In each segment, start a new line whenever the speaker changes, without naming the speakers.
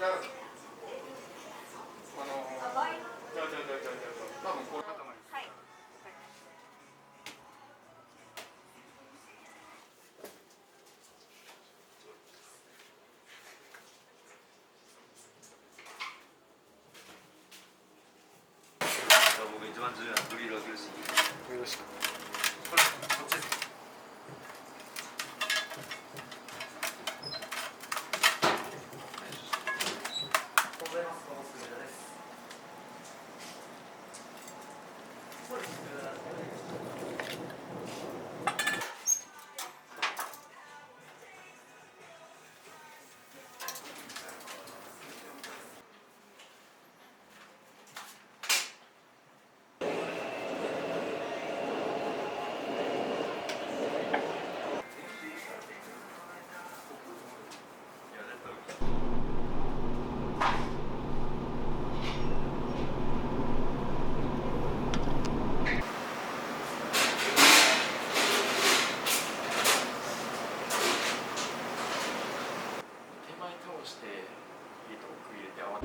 僕一番重要なグリルを牛し
よろしく。
これこっちです。
して入れて奥入れて合わ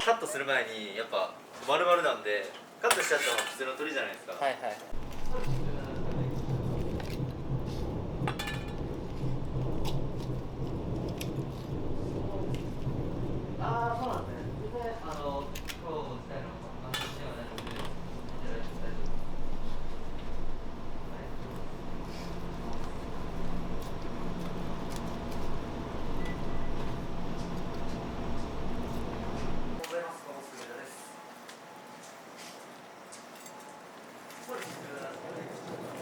カットする前にやっぱ丸々なんでカットしちゃったのが普通の鳥じゃないですか。
はいはい。
ああ、そうなんですね。全然今日自体の話ではないので、大丈夫です。そうです。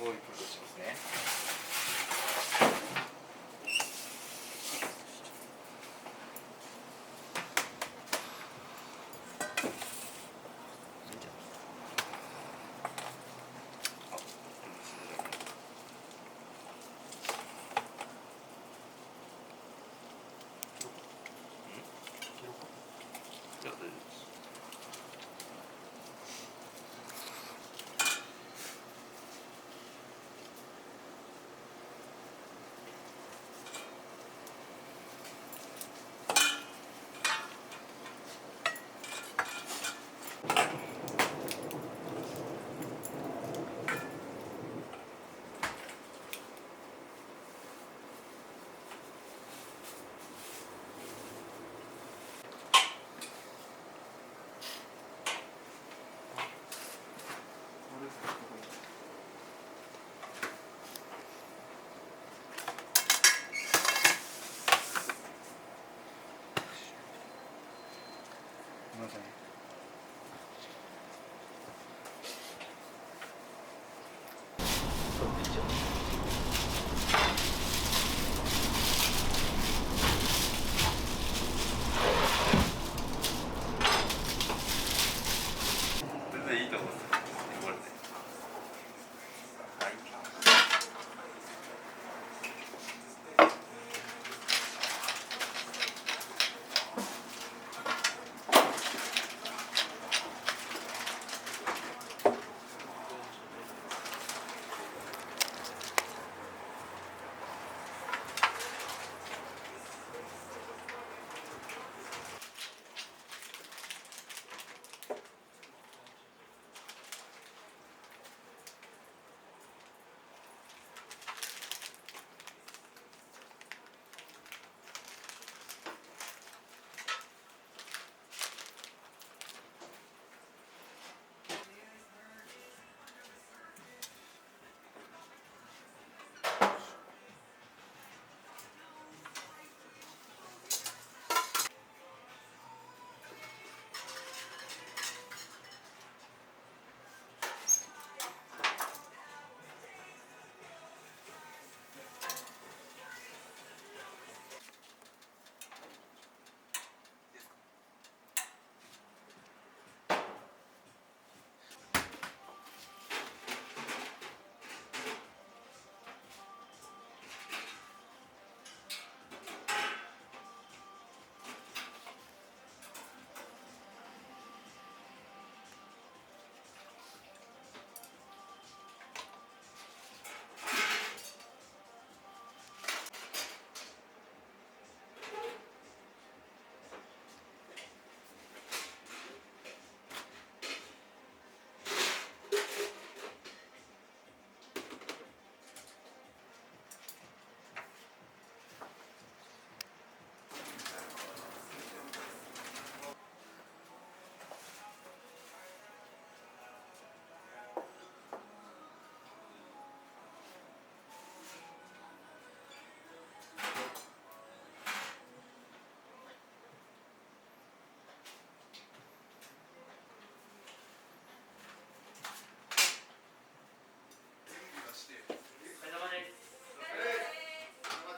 こういうことしますね。じゃあ大丈夫です。すみません。全然いいと思います。汚れ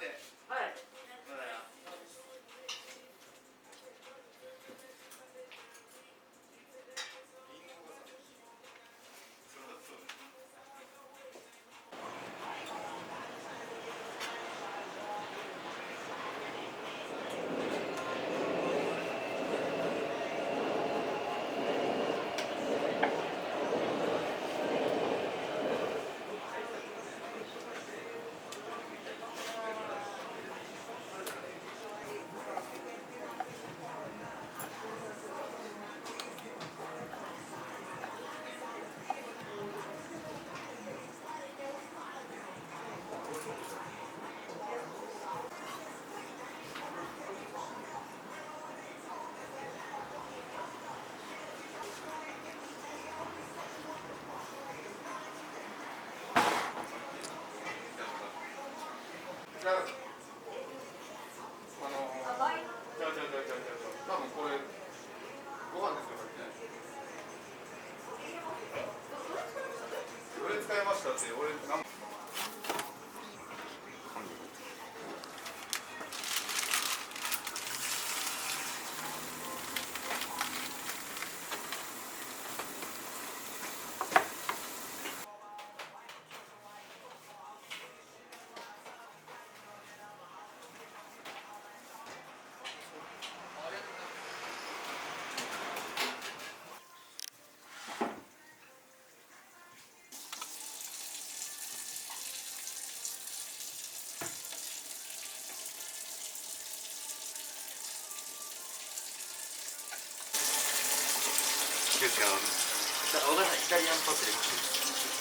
て。はい。じゃあ、多分これご飯ですよ、これね。どれ使いました？小さんイタリアンパセリ欲しいです。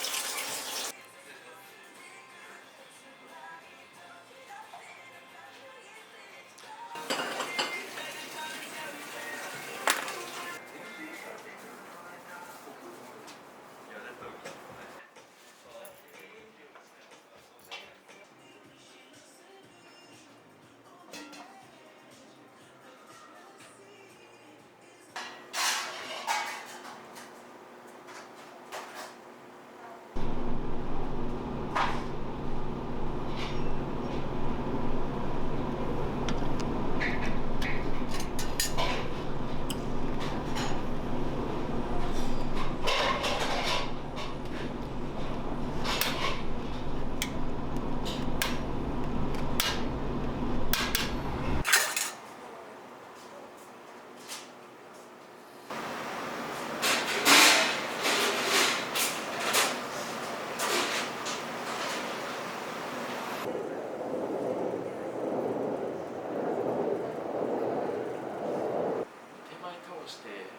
して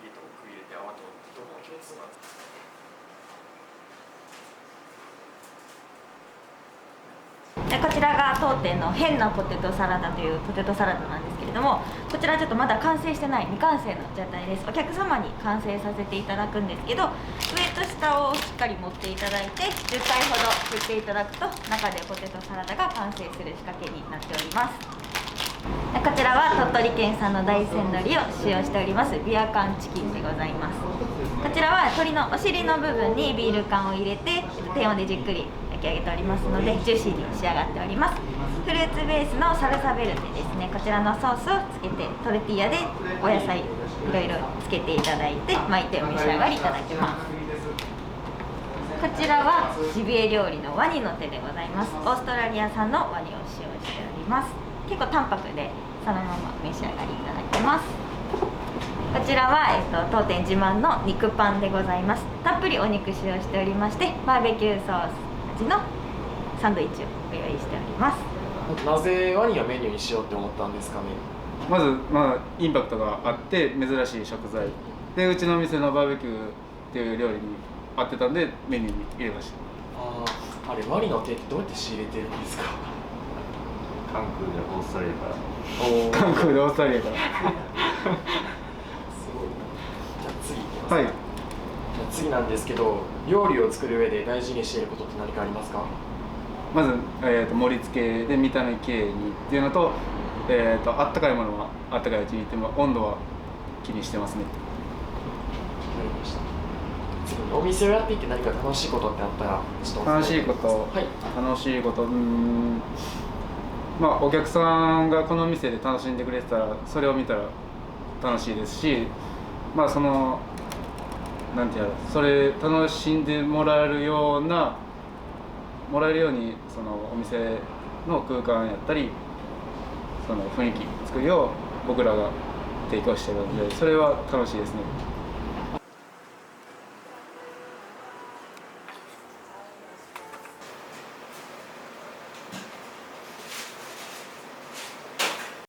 糸をく入れて泡とどこも共通なんですか？
こちらが当店の変なポテトサラダというポテトサラダなんですけれども、こちらちょっとまだ完成してない未完成の状態です。お客様に完成させていただくんですけど、上と下をしっかり持っていただいて10回ほど振っていただくと中でポテトサラダが完成する仕掛けになっております。こちらは鳥取県産の大山鶏を使用しておりますビア缶チキンでございます。こちらは鶏のお尻の部分にビール缶を入れて低温でじっくり焼き上げておりますのでジューシーに仕上がっております。フルーツベースのサルサベルテですね、こちらのソースをつけてトルティーヤでお野菜いろいろつけていただいて巻いてお召し上がりいただきます。こちらはジビエ料理のワニの手でございます。オーストラリア産のワニを使用しております。結構淡白でそのまま召し上がりいただけます。こちらは、当店自慢の肉パンでございます。たっぷりお肉使用しておりまして、バーベキューソース味のサンドイッチをご用意しております。
なぜワニをメニューにしようって思ったんですかね？
まず、インパクトがあって珍しい食材で、うちの店のバーベキューっていう料理に合ってたんでメニューに入れました。
あれワニの手ってどうやって仕入れてるんですか？
関空でオーストラリアから。
関空でオーストラリアから。
すごい。じゃあ次いきますか。
はい。
じゃあ次なんですけど、料理を作る上で大事にしていることって何かありますか？
まず、盛り付けで見た目きれいにっていうのと、あったかいものはあったかいうちにいっても温度は気にしてますね。
わかりました。次にお店をやっていて何か楽しいことってあったらちょっと
楽しいこと、
はい、
楽しいこと、お客さんがこの店で楽しんでくれてたらそれを見たら楽しいですし、そのなんていうの、それ楽しんでもらえるようにそのお店の空間やったりその雰囲気作りを僕らが提供しているので、それは楽しいですね。